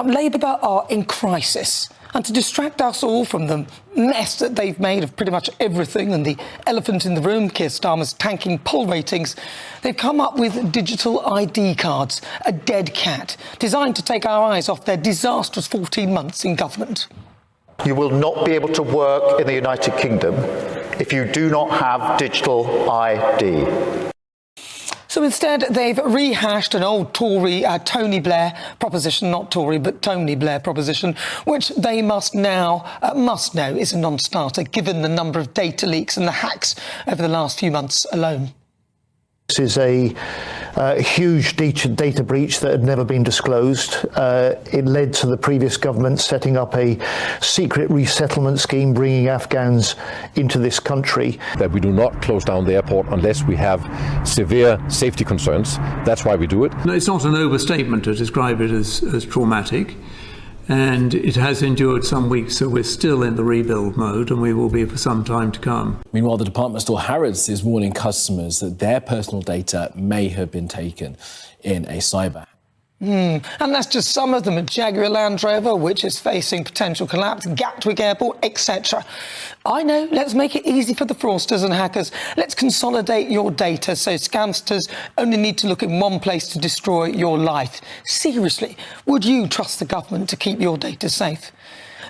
Labour are in crisis, and to distract us all from the mess that they've made of pretty much everything and the elephant in the room, Keir Starmer's tanking poll ratings, they've come up with digital ID cards, a dead cat, designed to take our eyes off their disastrous 14 months in government. You will not be able to work in the United Kingdom if you do not have digital ID. So instead, they've rehashed an old Tory Tony Blair proposition, not Tory, but Tony Blair proposition, which they must know is a non-starter, given the number of data leaks and the hacks over the last few months alone. This is a huge data breach that had never been disclosed. It led to the previous government setting up a secret resettlement scheme, bringing Afghans into this country. That we do not close down the airport unless we have severe safety concerns. That's why we do it. No, it's not an overstatement to describe it as traumatic. And it has endured some weeks, so we're still in the rebuild mode, and we will be for some time to come. Meanwhile, the department store Harrods is warning customers that their personal data may have been taken in a cyber. And that's just some of them. A Jaguar Land Rover, which is facing potential collapse, Gatwick Airport, etc. I know, let's make it easy for the fraudsters and hackers. Let's consolidate your data so scamsters only need to look in one place to destroy your life. Seriously, would you trust the government to keep your data safe?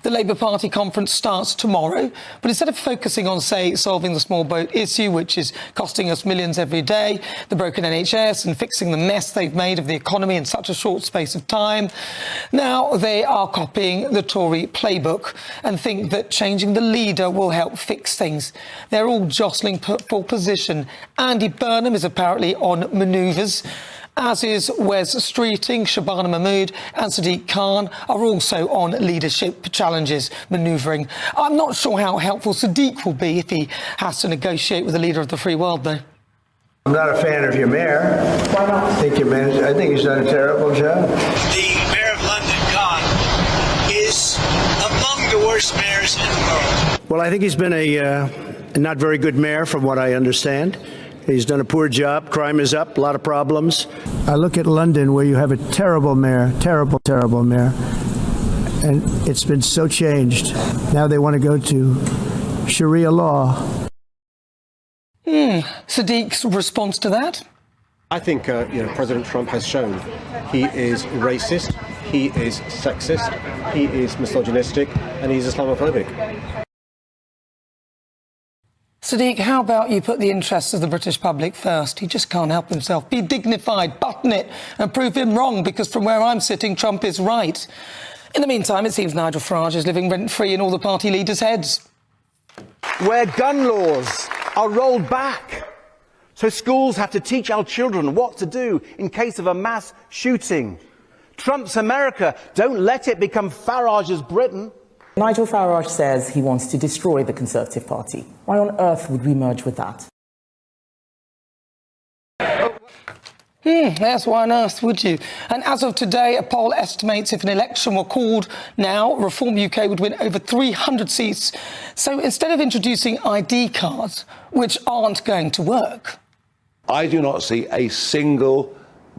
The Labour Party conference starts tomorrow, but instead of focusing on, say, solving the small boat issue, which is costing us millions every day, the broken NHS and fixing the mess they've made of the economy in such a short space of time, now they are copying the Tory playbook and think that changing the leader will help fix things. They're all jostling for position. Andy Burnham is apparently on manoeuvres, as is Wes Streeting, Shabana Mahmood and Sadiq Khan are also on leadership challenges, manoeuvring. I'm not sure how helpful Sadiq will be if he has to negotiate with the leader of the free world, though. I'm not a fan of your mayor. Why not? I think he's done a terrible job. The mayor of London, Khan, is among the worst mayors in the world. Well, I think he's been a not very good mayor, from what I understand. He's done a poor job. Crime is up, a lot of problems. I look at London, where you have a terrible mayor, terrible mayor, and it's been so changed. Now they want to go to Sharia law. Sadiq's response to that? I think President Trump has shown he is racist, he is sexist, he is misogynistic, and he's Islamophobic. Sadiq, how about you put the interests of the British public first? He just can't help himself. Be dignified, button it, and prove him wrong, because from where I'm sitting, Trump is right. In the meantime, it seems Nigel Farage is living rent-free in all the party leaders' heads. Where gun laws are rolled back, so schools have to teach our children what to do in case of a mass shooting. Trump's America, don't let it become Farage's Britain. Nigel Farage says he wants to destroy the Conservative Party. Why on earth would we merge with that? Yes, why on earth would you? And as of today, a poll estimates if an election were called now, Reform UK would win over 300 seats. So instead of introducing ID cards, which aren't going to work, I do not see a single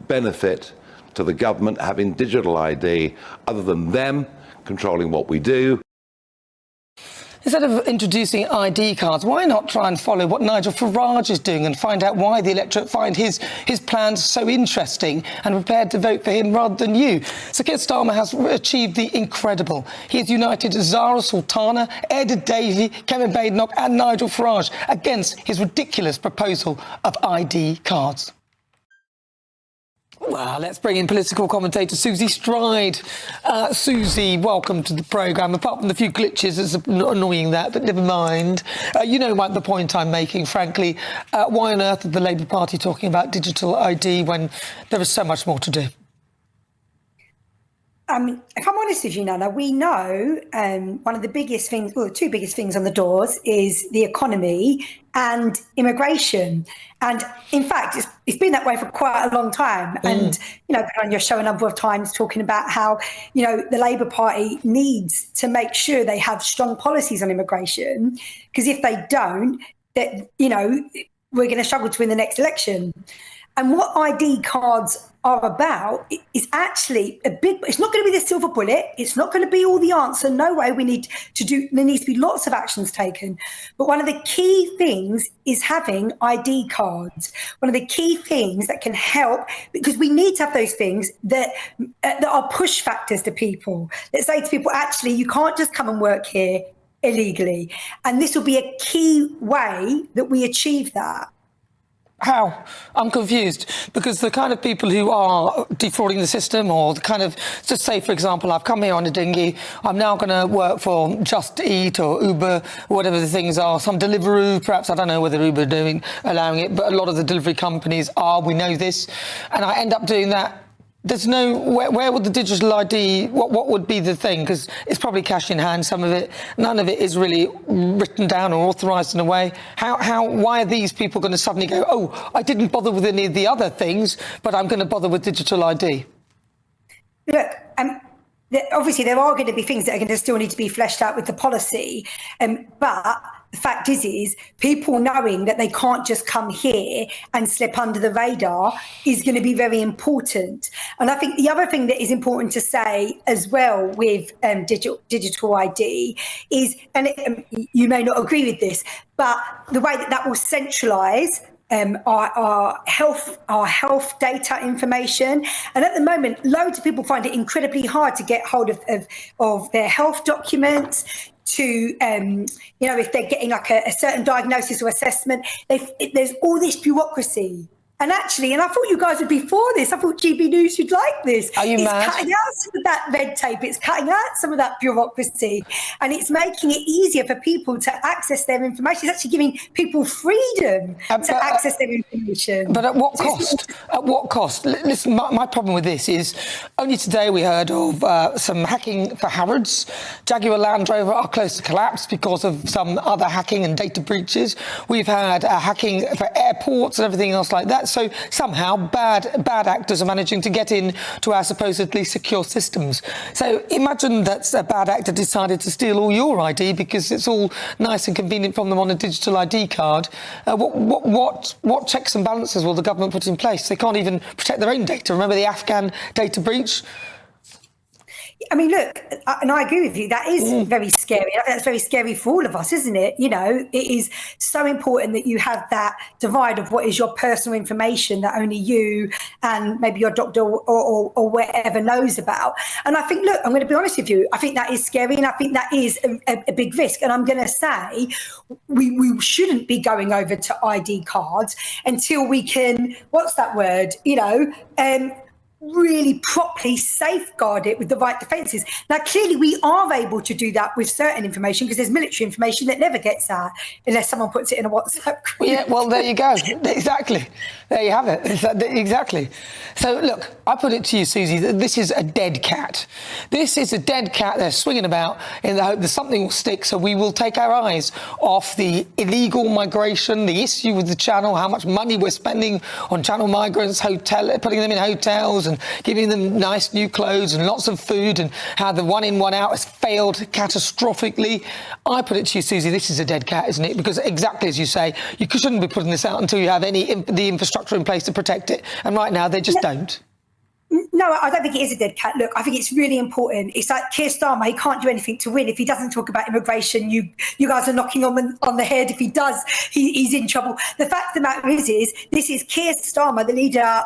benefit to the government having digital ID other than them controlling what we do. Instead of introducing ID cards, why not try and follow what Nigel Farage is doing and find out why the electorate find his plans so interesting and prepared to vote for him rather than you? So Keir Starmer has achieved the incredible. He has united Zara Sultana, Ed Davey, Kevin Badenoch and Nigel Farage against his ridiculous proposal of ID cards. Well, let's bring in political commentator Susie Stride. Susie, welcome to the programme. Apart from the few glitches, it's annoying that, but never mind. You know the point I'm making, frankly. Why on earth is the Labour Party talking about digital ID when there is so much more to do? If I'm honest with you, Nana, we know one of the biggest things, well, the two biggest things on the doors is the economy and immigration. And in fact, it's been that way for quite a long time. And, you know, been on your show a number of times talking about how, you know, the Labour Party needs to make sure they have strong policies on immigration, because if they don't, that, you know, we're going to struggle to win the next election. And what ID cards are about is actually it's not going to be the silver bullet. It's not going to be all the answer. No way. There needs to be lots of actions taken. But one of the key things is having ID cards. One of the key things that can help, because we need to have those things that are push factors to people, that say to people, actually, you can't just come and work here illegally. And this will be a key way that we achieve that. How? I'm confused, because the kind of people who are defrauding the system, or the kind of, just say, for example, I've come here on a dinghy, I'm now going to work for Just Eat or Uber, or whatever the things are, some Deliveroo, perhaps, I don't know whether Uber are allowing it, but a lot of the delivery companies are, we know this, and I end up doing that. There's no, where would the digital ID, what would be the thing? Because it's probably cash in hand, some of it, none of it is really written down or authorised in a way. Why are these people going to suddenly go, oh, I didn't bother with any of the other things, but I'm going to bother with digital ID? Look, obviously there are going to be things that are going to still need to be fleshed out with the policy, but the fact is people knowing that they can't just come here and slip under the radar is going to be very important. And I think the other thing that is important to say as well with digital ID is, and you may not agree with this, but the way that will centralise our health data information. And at the moment, loads of people find it incredibly hard to get hold of their health documents, to, if they're getting like a certain diagnosis or assessment. There's all this bureaucracy. And actually, and I thought you guys would be for this. I thought GB News would like this. Are you mad? It's cutting out some of that red tape. It's cutting out some of that bureaucracy. And it's making it easier for people to access their information. It's actually giving people freedom to access their information. But at what cost? At what cost? Listen, my problem with this is only today we heard of some hacking for Harrods. Jaguar Land Rover are close to collapse because of some other hacking and data breaches. We've had hacking for airports and everything else like that. So somehow bad actors are managing to get in to our supposedly secure systems. So imagine that a bad actor decided to steal all your ID because it's all nice and convenient from them on a digital ID card. What checks and balances will the government put in place? They can't even protect their own data. Remember the Afghan data breach? I mean, look, and I agree with you, that is very scary. That's very scary for all of us, isn't it? It is so important that you have that divide of what is your personal information that only you and maybe your doctor or whatever knows about. And I think, look, I'm going to be honest with you, I think that is scary, and I think that is a big risk. And I'm going to say we shouldn't be going over to ID cards until we can, what's that word, really properly safeguard it with the right defences. Now, clearly, we are able to do that with certain information because there's military information that never gets out unless someone puts it in a WhatsApp group. Yeah, well, there you go. Exactly. There you have it. Exactly. So, look, I put it to you, Susie, that this is a dead cat. This is a dead cat. They're swinging about in the hope that something will stick, so we will take our eyes off the illegal migration, the issue with the channel, how much money we're spending on channel migrants, putting them in hotels and giving them nice new clothes and lots of food, and how the one in, one out has failed catastrophically. I put it to you, Susie, this is a dead cat, isn't it? Because exactly as you say, you shouldn't be putting this out until you have the infrastructure in place to protect it. And right now, they just don't. No, I don't think it is a dead cat. Look, I think it's really important. It's like Keir Starmer, he can't do anything to win. If he doesn't talk about immigration, you guys are knocking on the head. If he does, he's in trouble. The fact of the matter is this is Keir Starmer, the leader,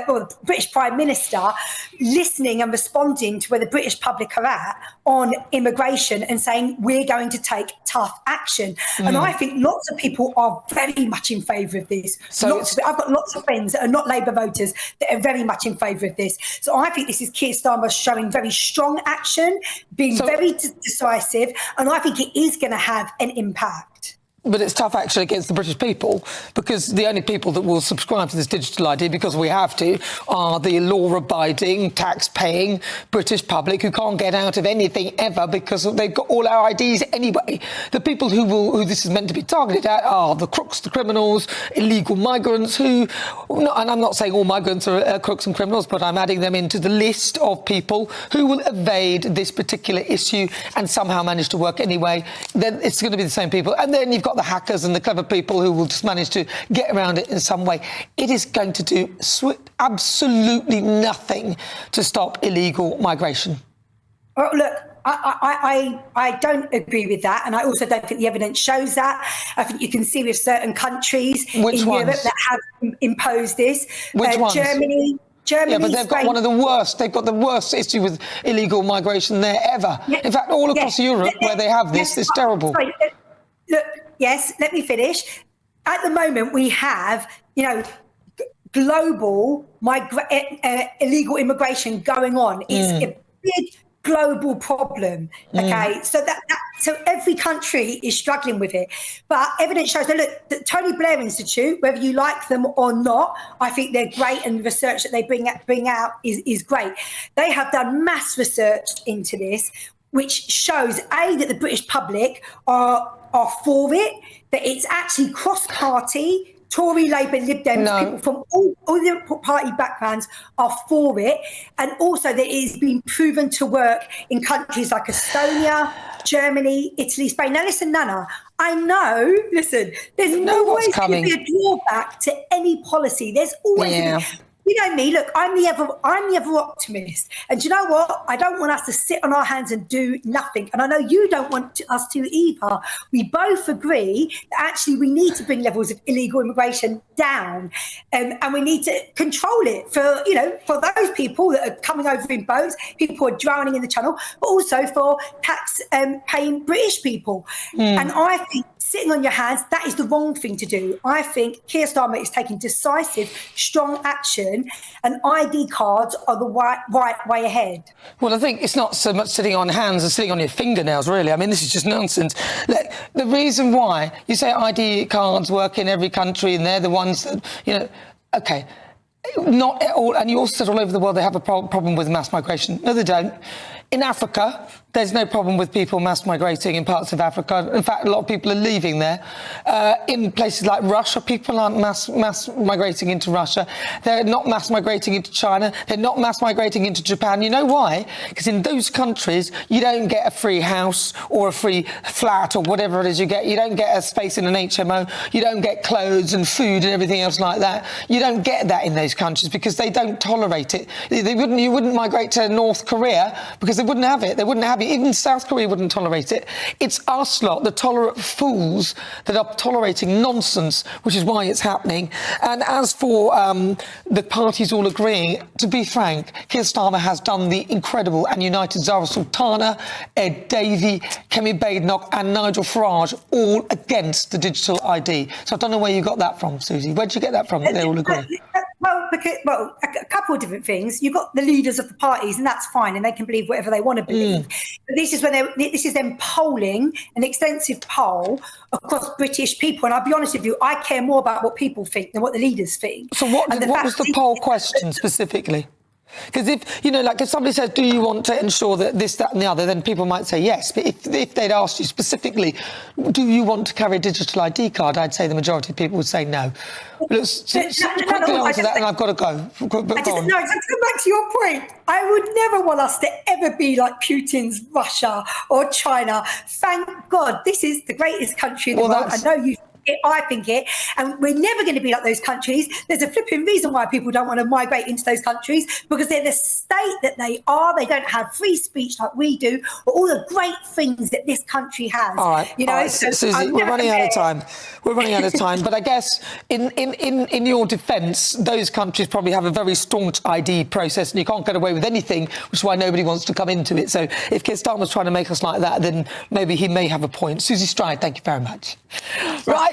or the British Prime Minister, listening and responding to where the British public are at on immigration and saying, we're going to take tough action. And I think lots of people are very much in favour of this. I've got lots of friends that are not Labour voters that are very much in favour of this. So I think this is Keir Starmer showing very strong action, being very decisive, and I think it is going to have an impact. But it's tough action against the British people, because the only people that will subscribe to this digital ID, because we have to, are the law-abiding, tax-paying British public who can't get out of anything ever because they've got all our IDs anyway. The people who this is meant to be targeted at are the crooks, the criminals, illegal migrants and I'm not saying all migrants are crooks and criminals, but I'm adding them into the list of people who will evade this particular issue and somehow manage to work anyway. Then it's going to be the same people. And then you've got the hackers and the clever people who will just manage to get around it in some way. It is going to do absolutely nothing to stop illegal migration. Well, look, I don't agree with that, and I also don't think the evidence shows that. I think you can see with certain countries in Europe that have imposed this. Which ones? Germany, yeah, but they've got Spain. one of the worst. They've got the worst issue with illegal migration there ever. Yeah, in fact, all across Europe where they have this, it's terrible. Sorry, look, yes, let me finish. At the moment, we have, global illegal immigration going on. It's a big global problem. Okay, so so every country is struggling with it, but evidence shows that, look, the Tony Blair Institute, whether you like them or not, I think they're great, and the research that they bring out is great. They have done mass research into this, which shows that the British public are for it, that it's actually cross-party. Tory, Labour, Lib Dems, people from all the party backgrounds are for it, and also that it has been proven to work in countries like Estonia, Germany, Italy, Spain. Now listen, Nana, I know, there's always going to be a drawback to any policy. There's always you know me, look, I'm the ever optimist. And do you know what? I don't want us to sit on our hands and do nothing. And I know you don't want us to either. We both agree that actually we need to bring levels of illegal immigration down, and we need to control it for those people that are coming over in boats, people who are drowning in the channel, but also for tax paying British people. And I think sitting on your hands, that is the wrong thing to do. I think Keir Starmer is taking decisive, strong action, and ID cards are the right way ahead. Well, I think it's not so much sitting on hands as sitting on your fingernails, really. I mean, this is just nonsense. Look, the reason why you say ID cards work in every country and they're the ones that, OK, not at all. And you also said all over the world they have a problem with mass migration. No, they don't. In Africa, there's no problem with people mass migrating in parts of Africa. In fact, a lot of people are leaving there. In places like Russia, people aren't mass migrating into Russia. They're not mass migrating into China. They're not mass migrating into Japan. You know why? Because in those countries, you don't get a free house or a free flat or whatever it is you get. You don't get a space in an HMO. You don't get clothes and food and everything else like that. You don't get that in those countries because they don't tolerate it. You wouldn't migrate to North Korea because they wouldn't have it. They wouldn't have it. Even South Korea wouldn't tolerate it. It's us lot, the tolerant fools, that are tolerating nonsense, which is why it's happening. And as for the parties all agreeing, to be frank, Keir Starmer has done the incredible and united Zara Sultana, Ed Davey, Kemi Badenoch and Nigel Farage all against the digital ID. So I don't know where you got that from, Susie. Where did you get that from? They all agree. Well, a couple of different things. You've got the leaders of the parties, and that's fine, and they can believe whatever they want to believe. But this is them polling an extensive poll across British people. And I'll be honest with you, I care more about what people think than what the leaders think. So what was the poll question specifically? Because if somebody says, do you want to ensure that this, that and the other, then people might say yes. But if they'd asked you specifically, do you want to carry a digital ID card, I'd say the majority of people would say no. Quickly answer that and I've got to go. To come back to your point, I would never want us to ever be like Putin's Russia or China. Thank God, this is the greatest country in the world. I know you I think it, and we're never going to be like those countries. There's a flipping reason why people don't want to migrate into those countries, because they're the state that they are. They don't have free speech like we do, or all the great things that this country has. All right, So Susie, we're running out of time. But I guess in your defence, those countries probably have a very staunch ID process, and you can't get away with anything, which is why nobody wants to come into it. So if Keir Starmer's trying to make us like that, then maybe he may have a point. Susie Stride, thank you very much. Right.